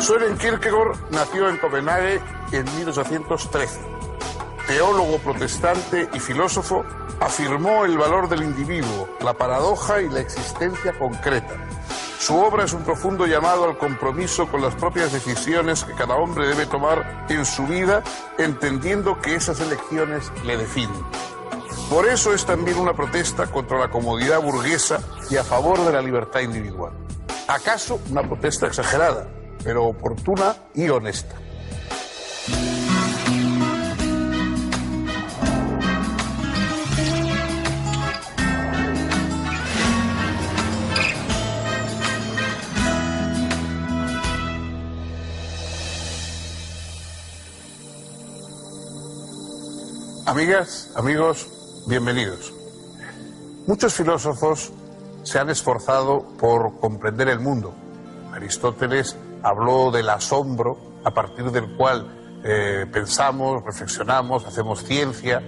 Søren Kierkegaard nació en Copenhague en 1813. Teólogo protestante y filósofo, afirmó el valor del individuo, la paradoja y la existencia concreta. Su obra es un profundo llamado al compromiso con las propias decisiones que cada hombre debe tomar en su vida, entendiendo que esas elecciones le definen. Por eso es también una protesta contra la comodidad burguesa y a favor de la libertad individual. ¿Acaso una protesta exagerada, pero oportuna y honesta? Amigas, amigos, bienvenidos. Muchos filósofos se han esforzado por comprender el mundo. Aristóteles habló del asombro a partir del cual pensamos, reflexionamos, hacemos ciencia.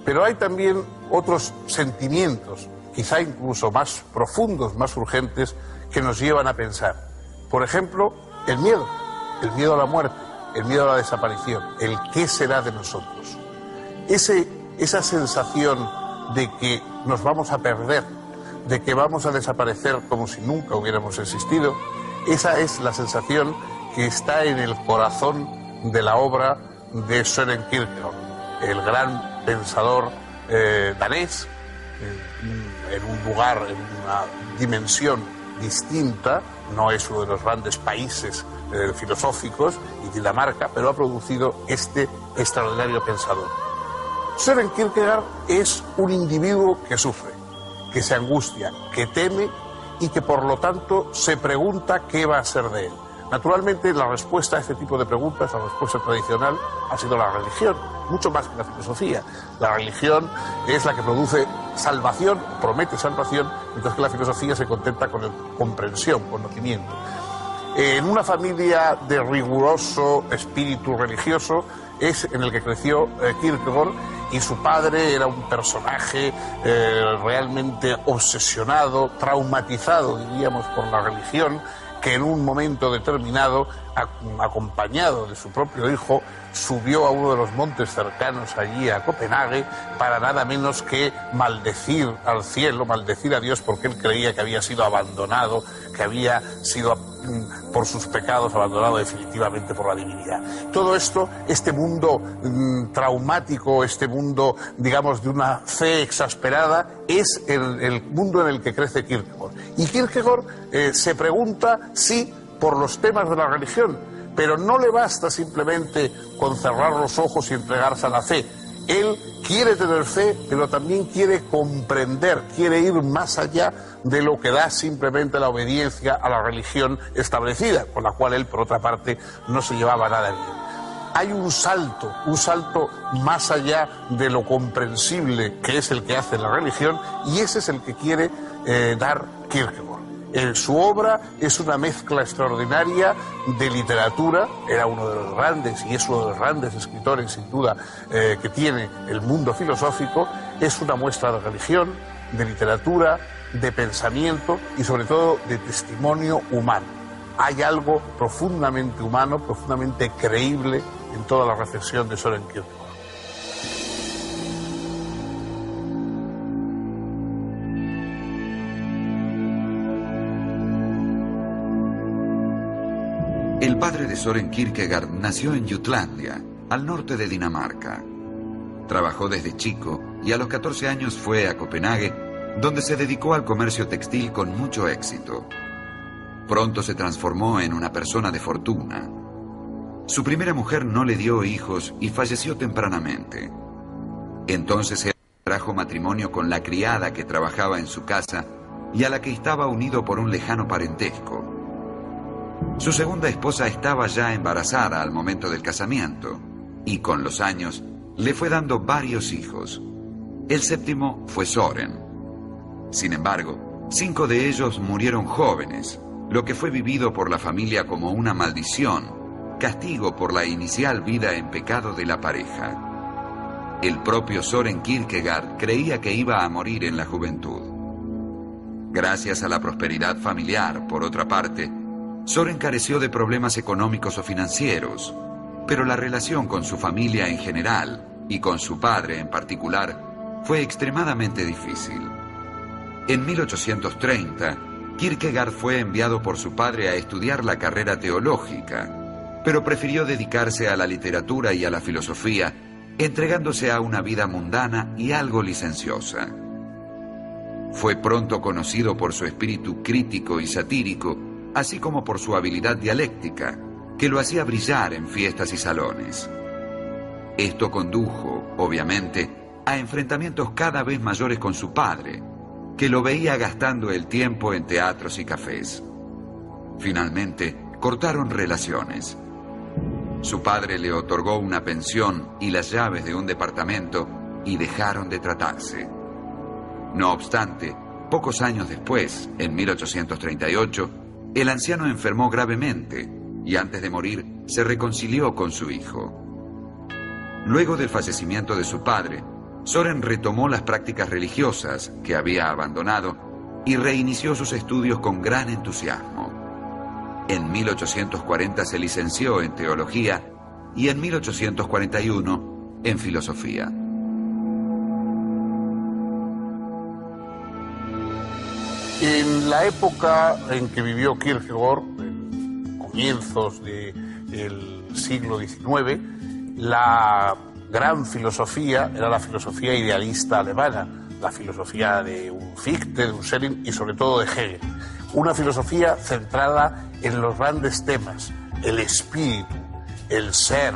Pero hay también otros sentimientos, quizá incluso más profundos, más urgentes, que nos llevan a pensar. Por ejemplo, el miedo a la muerte, el miedo a la desaparición, el qué será de nosotros. Esa sensación de que nos vamos a perder, de que vamos a desaparecer como si nunca hubiéramos existido, esa es la sensación que está en el corazón de la obra de Søren Kierkegaard, el gran pensador danés, en un lugar, en una dimensión distinta. No es uno de los grandes países filosóficos, y Dinamarca, pero ha producido este extraordinario pensador. Søren Kierkegaard es un individuo que sufre, que se angustia, que teme y que por lo tanto se pregunta qué va a ser de él. Naturalmente, la respuesta a este tipo de preguntas, la respuesta tradicional, ha sido la religión, mucho más que la filosofía. La religión es la que produce salvación, promete salvación, mientras que la filosofía se contenta con comprensión, conocimiento. En una familia de riguroso espíritu religioso es en el que creció Kierkegaard, y su padre era un personaje realmente obsesionado, traumatizado, diríamos, por la religión, que en un momento determinado, acompañado de su propio hijo, subió a uno de los montes cercanos allí a Copenhague para nada menos que maldecir al cielo, maldecir a Dios, porque él creía que había sido abandonado, que había sido por sus pecados abandonado definitivamente por la divinidad. Todo esto, este mundo traumático, este mundo, digamos, de una fe exasperada, es el mundo en el que crece Kierkegaard. Y Kierkegaard se pregunta, sí, por los temas de la religión, pero no le basta simplemente con cerrar los ojos y entregarse a la fe. Él quiere tener fe, pero también quiere comprender, quiere ir más allá de lo que da simplemente la obediencia a la religión establecida, con la cual él, por otra parte, no se llevaba nada bien. Hay un salto más allá de lo comprensible que es el que hace la religión, y ese es el que quiere dar Kierkegaard. Su obra es una mezcla extraordinaria de literatura, era uno de los grandes y es uno de los grandes escritores sin duda que tiene el mundo filosófico, es una muestra de religión, de literatura, de pensamiento y sobre todo de testimonio humano. Hay algo profundamente humano, profundamente creíble en toda la reflexión de Søren Kierkegaard. El padre de Søren Kierkegaard nació en Jutlandia, al norte de Dinamarca. Trabajó desde chico y a los 14 años fue a Copenhague, donde se dedicó al comercio textil con mucho éxito. Pronto se transformó en una persona de fortuna. Su primera mujer no le dio hijos y falleció tempranamente. Entonces él contrajo matrimonio con la criada que trabajaba en su casa y a la que estaba unido por un lejano parentesco. Su segunda esposa estaba ya embarazada al momento del casamiento y con los años le fue dando varios hijos. El séptimo fue Søren. Sin embargo, 5 de ellos murieron jóvenes, lo que fue vivido por la familia como una maldición, castigo por la inicial vida en pecado de la pareja. El propio Søren Kierkegaard creía que iba a morir en la juventud. Gracias a la prosperidad familiar, por otra parte, Soren careció de problemas económicos o financieros, pero la relación con su familia en general y con su padre en particular fue extremadamente difícil. En 1830, Kierkegaard fue enviado por su padre a estudiar la carrera teológica, pero prefirió dedicarse a la literatura y a la filosofía, entregándose a una vida mundana y algo licenciosa. Fue pronto conocido por su espíritu crítico y satírico, así como por su habilidad dialéctica, que lo hacía brillar en fiestas y salones. Esto condujo, obviamente, a enfrentamientos cada vez mayores con su padre, que lo veía gastando el tiempo en teatros y cafés. Finalmente, cortaron relaciones. Su padre le otorgó una pensión y las llaves de un departamento y dejaron de tratarse. No obstante, pocos años después, en 1838, el anciano enfermó gravemente y antes de morir se reconcilió con su hijo. Luego del fallecimiento de su padre, Soren retomó las prácticas religiosas que había abandonado y reinició sus estudios con gran entusiasmo. En 1840 se licenció en teología y en 1841 en filosofía. En la época en que vivió Kierkegaard, en comienzos del siglo XIX, la gran filosofía era la filosofía idealista alemana, la filosofía de un Fichte, de un Schelling y sobre todo de Hegel. Una filosofía centrada en los grandes temas, el espíritu, el ser,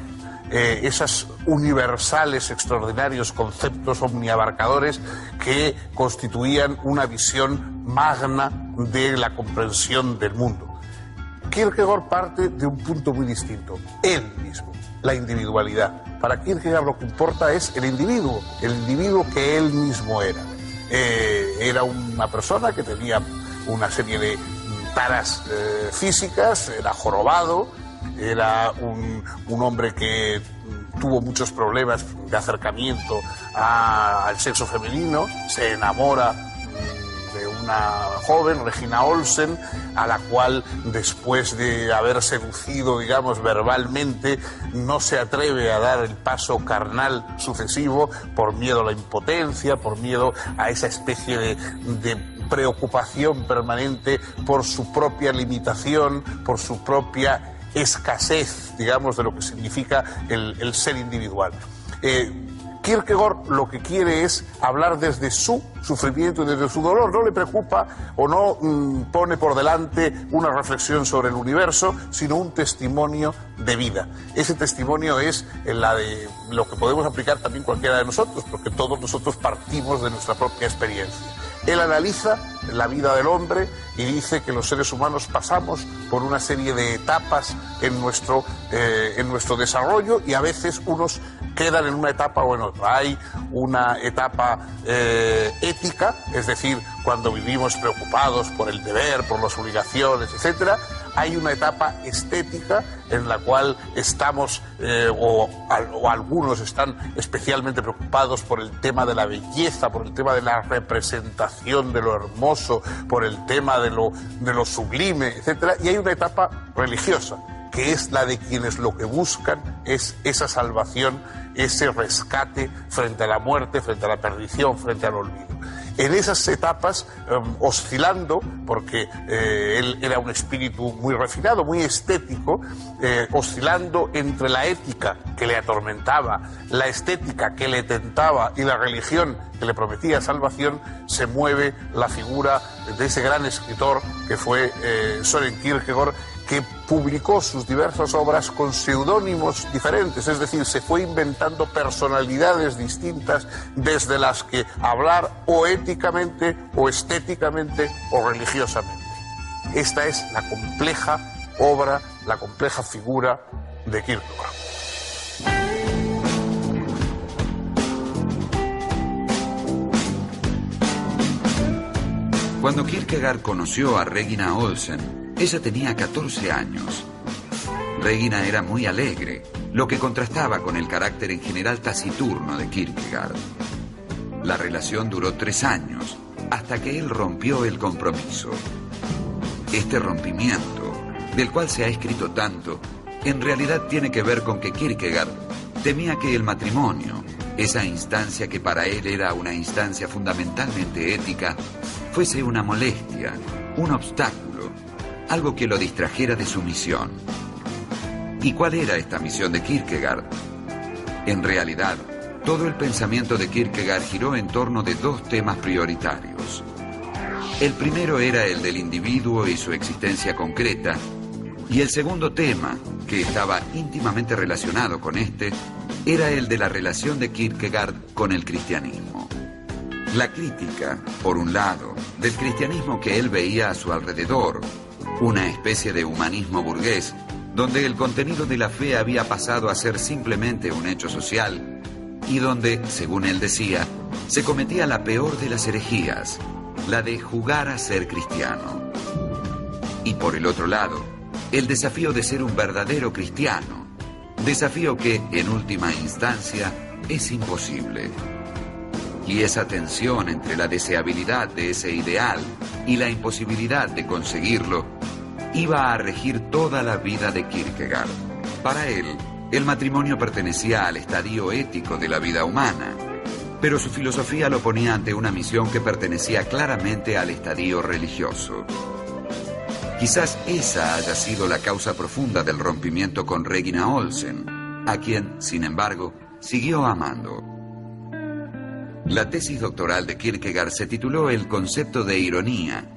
esos universales, extraordinarios conceptos omniabarcadores que constituían una visión magna de la comprensión del mundo. Kierkegaard parte de un punto muy distinto, él mismo, la individualidad. Para Kierkegaard lo que importa es el individuo que él mismo era. Era una persona que tenía una serie de taras físicas, era jorobado, era un hombre que tuvo muchos problemas de acercamiento al sexo femenino, se enamora de una joven, Regina Olsen, a la cual después de haber seducido, digamos, verbalmente, no se atreve a dar el paso carnal sucesivo por miedo a la impotencia, por miedo a esa especie de preocupación permanente por su propia limitación, por su propia escasez, digamos, de lo que significa el ser individual. Kierkegaard lo que quiere es hablar desde su sufrimiento y desde su dolor. No le preocupa o no pone por delante una reflexión sobre el universo, sino un testimonio de vida. Ese testimonio es la de lo que podemos aplicar también cualquiera de nosotros, porque todos nosotros partimos de nuestra propia experiencia. Él analiza la vida del hombre y dice que los seres humanos pasamos por una serie de etapas en nuestro desarrollo y a veces unos quedan en una etapa o en otra. Hay una etapa ética, es decir, cuando vivimos preocupados por el deber, por las obligaciones, etcétera. Hay una etapa estética en la cual estamos, o algunos están especialmente preocupados por el tema de la belleza, por el tema de la representación de lo hermoso, por el tema de lo sublime, etcétera. Y hay una etapa religiosa, que es la de quienes lo que buscan es esa salvación, ese rescate frente a la muerte, frente a la perdición, frente al olvido. En esas etapas, oscilando, porque él era un espíritu muy refinado, muy estético, oscilando entre la ética que le atormentaba, la estética que le tentaba y la religión que le prometía salvación, se mueve la figura de ese gran escritor que fue Soren Kierkegaard, que publicó sus diversas obras con seudónimos diferentes, es decir, se fue inventando personalidades distintas desde las que hablar o éticamente, o estéticamente, o religiosamente. Esta es la compleja obra, la compleja figura de Kierkegaard. Cuando Kierkegaard conoció a Regina Olsen, ella tenía 14 años. Regina era muy alegre, lo que contrastaba con el carácter en general taciturno de Kierkegaard. La relación duró 3 años, hasta que él rompió el compromiso. Este rompimiento del cual se ha escrito tanto, en realidad tiene que ver con que Kierkegaard temía que el matrimonio, esa instancia que para él era una instancia fundamentalmente ética, fuese una molestia, un obstáculo, algo que lo distrajera de su misión. ¿Y cuál era esta misión de Kierkegaard? En realidad, todo el pensamiento de Kierkegaard giró en torno de dos temas prioritarios. El primero era el del individuo y su existencia concreta, y el segundo tema, que estaba íntimamente relacionado con este, era el de la relación de Kierkegaard con el cristianismo. La crítica, por un lado, del cristianismo que él veía a su alrededor, una especie de humanismo burgués, donde el contenido de la fe había pasado a ser simplemente un hecho social, y donde, según él decía, se cometía la peor de las herejías, la de jugar a ser cristiano. Y por el otro lado, el desafío de ser un verdadero cristiano, desafío que, en última instancia, es imposible. Y esa tensión entre la deseabilidad de ese ideal y la imposibilidad de conseguirlo iba a regir toda la vida de Kierkegaard. Para él, el matrimonio pertenecía al estadio ético de la vida humana, pero su filosofía lo ponía ante una misión que pertenecía claramente al estadio religioso. Quizás esa haya sido la causa profunda del rompimiento con Regina Olsen, a quien, sin embargo, siguió amando. La tesis doctoral de Kierkegaard se tituló El concepto de ironía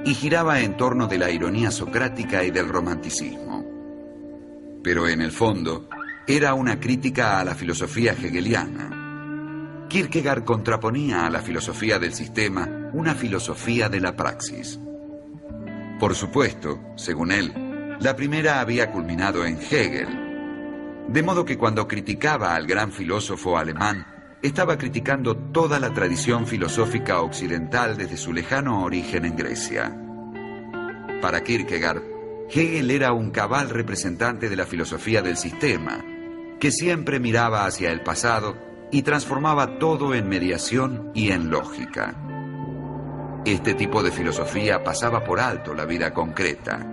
y giraba en torno de la ironía socrática y del romanticismo. Pero en el fondo, era una crítica a la filosofía hegeliana. Kierkegaard contraponía a la filosofía del sistema una filosofía de la praxis. Por supuesto, según él, la primera había culminado en Hegel, de modo que cuando criticaba al gran filósofo alemán, estaba criticando toda la tradición filosófica occidental desde su lejano origen en Grecia. Para Kierkegaard, Hegel era un cabal representante de la filosofía del sistema, que siempre miraba hacia el pasado y transformaba todo en mediación y en lógica. Este tipo de filosofía pasaba por alto la vida concreta.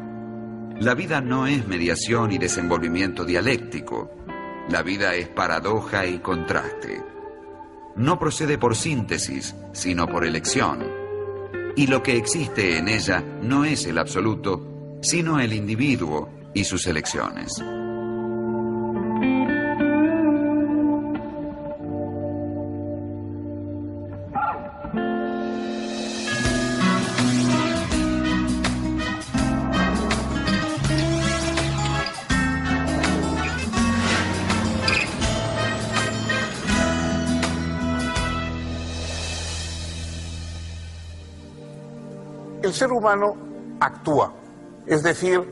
La vida no es mediación y desenvolvimiento dialéctico. La vida es paradoja y contraste. No procede por síntesis, sino por elección. Y lo que existe en ella no es el absoluto, sino el individuo y sus elecciones. El ser humano actúa, es decir,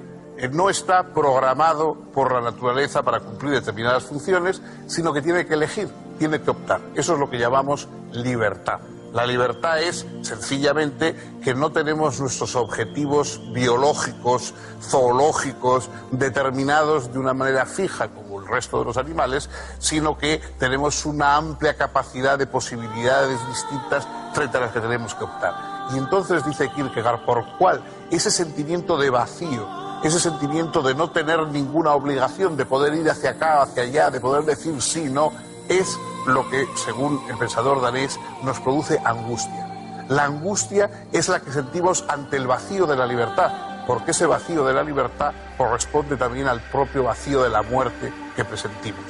no está programado por la naturaleza para cumplir determinadas funciones, sino que tiene que elegir, tiene que optar. Eso es lo que llamamos libertad. La libertad es, sencillamente, que no tenemos nuestros objetivos biológicos, zoológicos, determinados de una manera fija, como el resto de los animales, sino que tenemos una amplia capacidad de posibilidades distintas frente a las que tenemos que optar. Y entonces dice Kierkegaard, ¿por cuál? Ese sentimiento de vacío, ese sentimiento de no tener ninguna obligación, de poder ir hacia acá, hacia allá, de poder decir sí, no, es lo que, según el pensador danés, nos produce angustia. La angustia es la que sentimos ante el vacío de la libertad, porque ese vacío de la libertad corresponde también al propio vacío de la muerte que presentimos.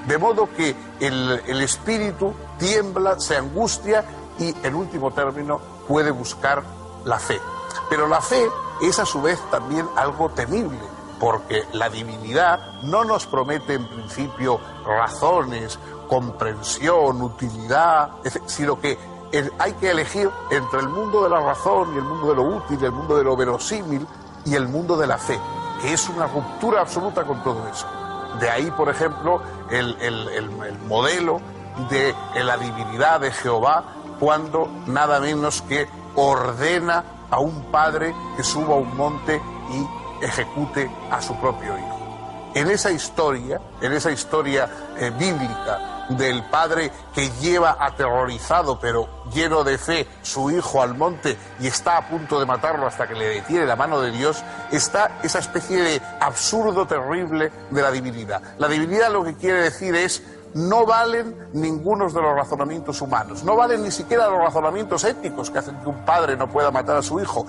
De modo que el espíritu tiembla, se angustia y, en último término, puede buscar la fe. Pero la fe es a su vez también algo temible, porque la divinidad no nos promete en principio razones, comprensión, utilidad, sino que hay que elegir entre el mundo de la razón y el mundo de lo útil, el mundo de lo verosímil y el mundo de la fe, que es una ruptura absoluta con todo eso. De ahí, por ejemplo, el modelo de la divinidad de Jehová, cuando nada menos que ordena a un padre que suba a un monte y ejecute a su propio hijo. En esa historia bíblica del padre que lleva aterrorizado pero lleno de fe su hijo al monte y está a punto de matarlo hasta que le detiene la mano de Dios, está esa especie de absurdo terrible de la divinidad. La divinidad lo que quiere decir es: no valen ninguno de los razonamientos humanos, no valen ni siquiera los razonamientos éticos que hacen que un padre no pueda matar a su hijo.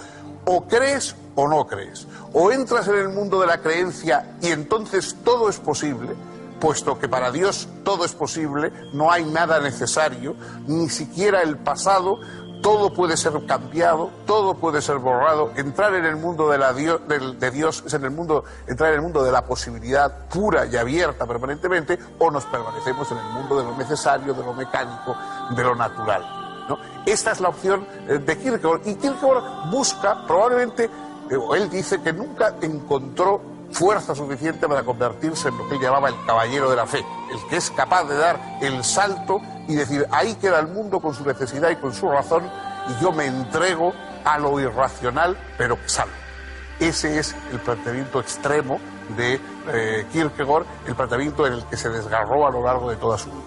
O crees o no crees, o entras en el mundo de la creencia y entonces todo es posible, puesto que para Dios todo es posible, no hay nada necesario, ni siquiera el pasado, todo puede ser cambiado, todo puede ser borrado. Entrar en el mundo de Dios es entrar en el mundo de la posibilidad pura y abierta permanentemente, o nos permanecemos en el mundo de lo necesario, de lo mecánico, de lo natural, ¿no? Esta es la opción de Kierkegaard, y Kierkegaard busca, probablemente, él dice que nunca encontró fuerza suficiente para convertirse en lo que él llamaba el caballero de la fe, el que es capaz de dar el salto y decir: ahí queda el mundo con su necesidad y con su razón, y yo me entrego a lo irracional, pero salvo. Ese es el planteamiento extremo de Kierkegaard, el planteamiento en el que se desgarró a lo largo de toda su vida.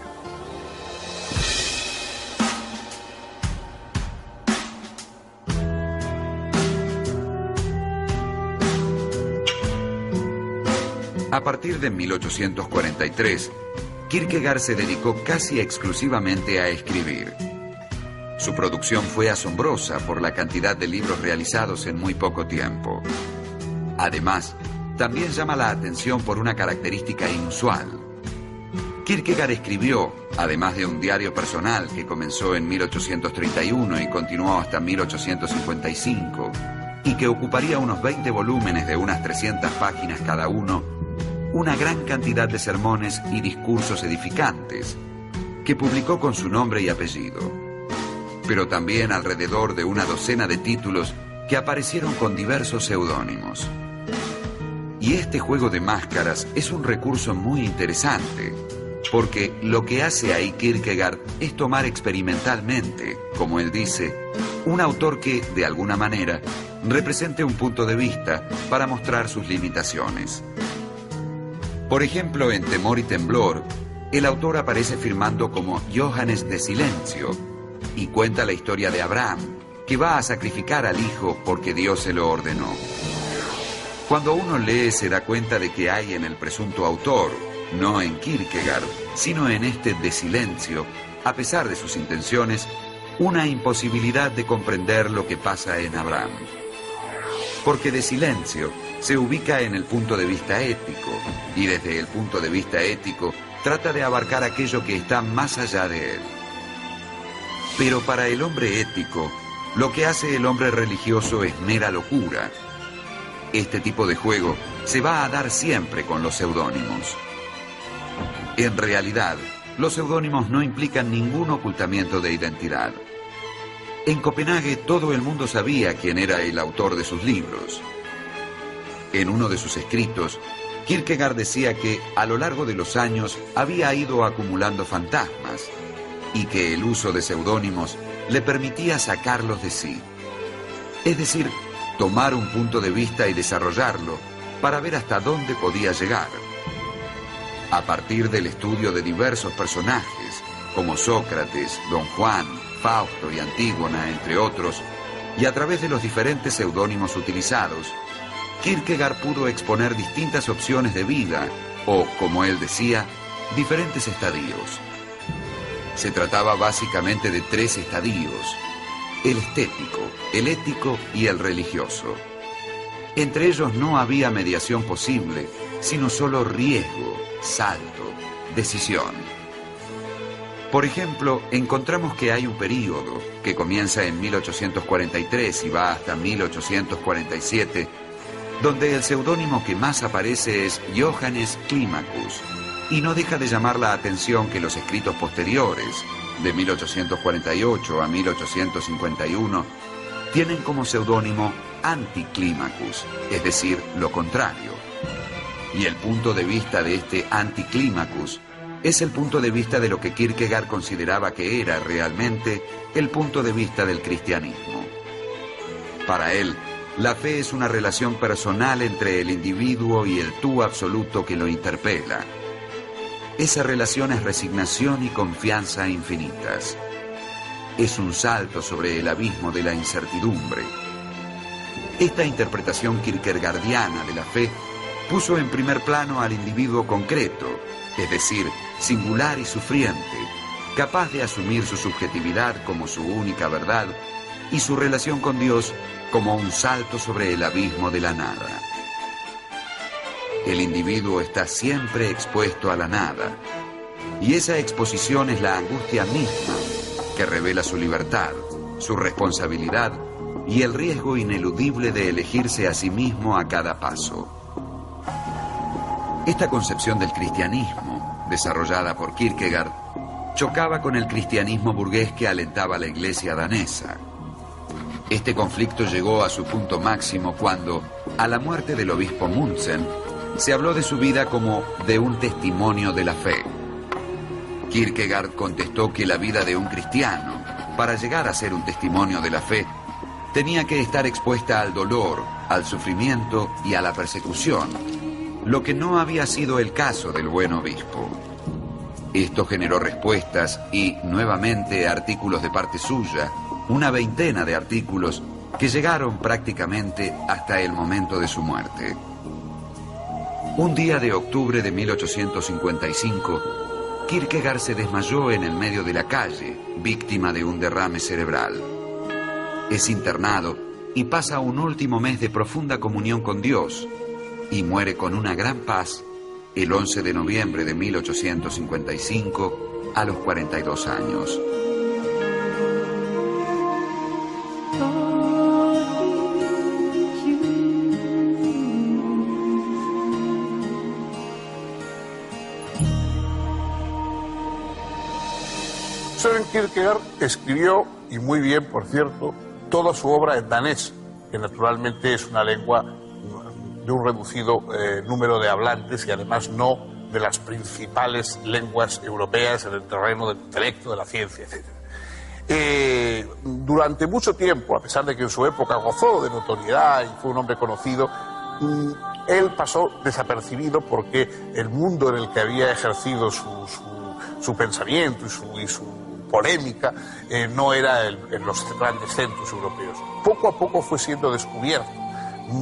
A partir de 1843, Kierkegaard se dedicó casi exclusivamente a escribir. Su producción fue asombrosa por la cantidad de libros realizados en muy poco tiempo. Además, también llama la atención por una característica inusual. Kierkegaard escribió, además de un diario personal que comenzó en 1831 y continuó hasta 1855, y que ocuparía unos 20 volúmenes de unas 300 páginas cada uno, una gran cantidad de sermones y discursos edificantes, que publicó con su nombre y apellido, pero también alrededor de una docena de títulos que aparecieron con diversos seudónimos. Y este juego de máscaras es un recurso muy interesante, porque lo que hace ahí Kierkegaard es tomar experimentalmente, como él dice, un autor que, de alguna manera, represente un punto de vista para mostrar sus limitaciones. Por ejemplo, en Temor y Temblor, el autor aparece firmando como Johannes de Silencio y cuenta la historia de Abraham, que va a sacrificar al hijo porque Dios se lo ordenó. Cuando uno lee, se da cuenta de que hay en el presunto autor, no en Kierkegaard, sino en este de Silencio, a pesar de sus intenciones, una imposibilidad de comprender lo que pasa en Abraham. Porque de Silencio se ubica en el punto de vista ético, y desde el punto de vista ético trata de abarcar aquello que está más allá de él. Pero para el hombre ético, lo que hace el hombre religioso es mera locura. Este tipo de juego se va a dar siempre con los seudónimos. En realidad, los seudónimos no implican ningún ocultamiento de identidad. En Copenhague todo el mundo sabía quién era el autor de sus libros. En uno de sus escritos, Kierkegaard decía que a lo largo de los años había ido acumulando fantasmas y que el uso de seudónimos le permitía sacarlos de sí. Es decir, tomar un punto de vista y desarrollarlo para ver hasta dónde podía llegar. A partir del estudio de diversos personajes, como Sócrates, Don Juan, Fausto y Antígona, entre otros, y a través de los diferentes seudónimos utilizados, Kierkegaard pudo exponer distintas opciones de vida, o, como él decía, diferentes estadios. Se trataba básicamente de 3 estadios: el estético, el ético y el religioso. Entre ellos no había mediación posible, sino solo riesgo, salto, decisión. Por ejemplo, encontramos que hay un período que comienza en 1843 y va hasta 1847, donde el seudónimo que más aparece es Johannes Climacus, y no deja de llamar la atención que los escritos posteriores, de 1848 a 1851, tienen como seudónimo Anticlimacus, es decir, lo contrario. Y el punto de vista de este Anticlimacus es el punto de vista de lo que Kierkegaard consideraba que era realmente el punto de vista del cristianismo. Para él, la fe es una relación personal entre el individuo y el tú absoluto que lo interpela. esa relación es resignación y confianza infinitas. Es un salto sobre el abismo de la incertidumbre. Esta interpretación kierkegaardiana de la fe puso en primer plano al individuo concreto, es decir, singular y sufriente, capaz de asumir su subjetividad como su única verdad y su relación con Dios como un salto sobre el abismo de la nada. El individuo está siempre expuesto a la nada, y esa exposición es la angustia misma que revela su libertad, su responsabilidad y el riesgo ineludible de elegirse a sí mismo a cada paso. Esta concepción del cristianismo, desarrollada por Kierkegaard, chocaba con el cristianismo burgués que alentaba la iglesia danesa. Este conflicto llegó a su punto máximo cuando, a la muerte del obispo Muntzen, se habló de su vida como de un testimonio de la fe. Kierkegaard contestó que la vida de un cristiano, para llegar a ser un testimonio de la fe, tenía que estar expuesta al dolor, al sufrimiento y a la persecución, lo que no había sido el caso del buen obispo. Esto generó respuestas y, nuevamente, artículos de parte suya, una veintena de artículos que llegaron prácticamente hasta el momento de su muerte. Un día de octubre de 1855, Kierkegaard se desmayó en el medio de la calle, víctima de un derrame cerebral. Es internado y pasa un último mes de profunda comunión con Dios y muere con una gran paz el 11 de noviembre de 1855 a los 42 años. Søren Kierkegaard escribió, y muy bien por cierto, toda su obra en danés, que naturalmente es una lengua de un reducido número de hablantes y además no de las principales lenguas europeas en el terreno del intelecto, de la ciencia, etc. Durante mucho tiempo, a pesar de que en su época gozó de notoriedad y fue un hombre conocido, él pasó desapercibido porque el mundo en el que había ejercido su pensamiento y su polémica no era en los grandes centros europeos. Poco a poco fue siendo descubierto.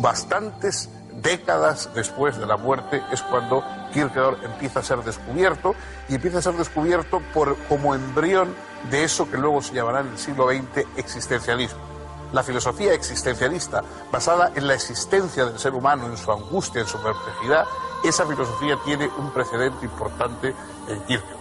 Bastantes décadas después de la muerte es cuando Kierkegaard empieza a ser descubierto, y empieza a ser descubierto como embrión de eso que luego se llamará en el siglo XX existencialismo. La filosofía existencialista, basada en la existencia del ser humano, en su angustia, en su perplejidad, esa filosofía tiene un precedente importante en Kierkegaard.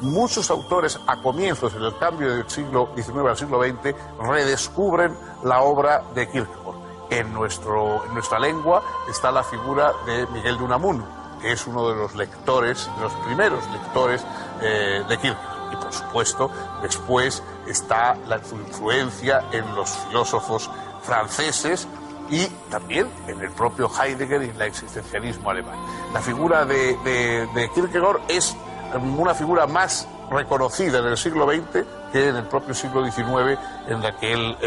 Muchos autores a comienzos en el cambio del siglo XIX al siglo XX redescubren la obra de Kierkegaard. En nuestra lengua está la figura de Miguel de Unamuno, que es uno de los lectores, de los primeros lectores de Kierkegaard. Y por supuesto, después está su influencia en los filósofos franceses y también en el propio Heidegger y en el existencialismo alemán. La figura de Kierkegaard es una figura más reconocida en el siglo XX que en el propio siglo XIX, en la que él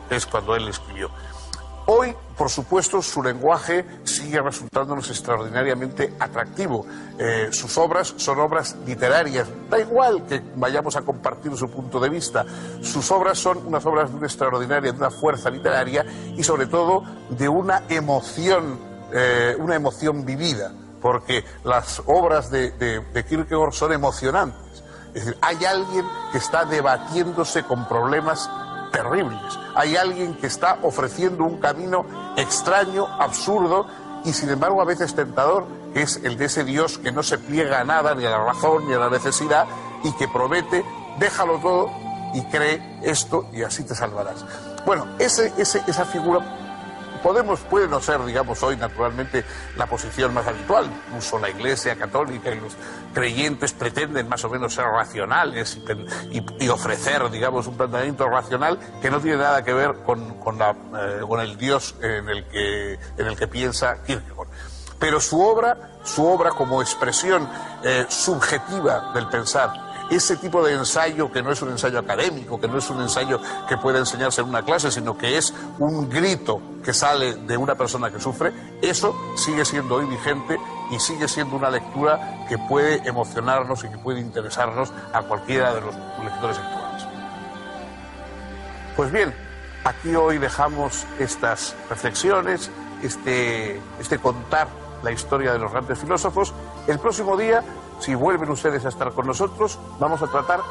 es cuando él escribió. Hoy, por supuesto, su lenguaje sigue resultándonos extraordinariamente atractivo. Sus obras son obras literarias. Da igual que vayamos a compartir su punto de vista. Sus obras son unas obras de una extraordinaria, de una fuerza literaria y, sobre todo, de una emoción vivida. Porque las obras de Kierkegaard son emocionantes. Es decir, hay alguien que está debatiéndose con problemas terribles. Hay alguien que está ofreciendo un camino extraño, absurdo y sin embargo a veces tentador, que es el de ese Dios que no se pliega a nada, ni a la razón, ni a la necesidad, y que promete, déjalo todo y cree esto y así te salvarás. Bueno, esa figura puede no ser, digamos, hoy naturalmente la posición más habitual. Incluso la Iglesia Católica y los creyentes pretenden más o menos ser racionales y ofrecer, digamos, un planteamiento racional que no tiene nada que ver con el Dios en el que piensa Kierkegaard. Pero su obra como expresión subjetiva del pensar, ese tipo de ensayo que no es un ensayo académico, que no es un ensayo que puede enseñarse en una clase, sino que es un grito que sale de una persona que sufre, eso sigue siendo hoy vigente y sigue siendo una lectura que puede emocionarnos y que puede interesarnos a cualquiera de los lectores actuales. Pues bien, aquí hoy dejamos estas reflexiones, este contar la historia de los grandes filósofos. El próximo día, si vuelven ustedes a estar con nosotros, vamos a tratar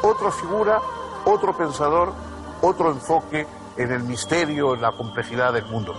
otra figura, otro pensador, otro enfoque en el misterio, en la complejidad del mundo.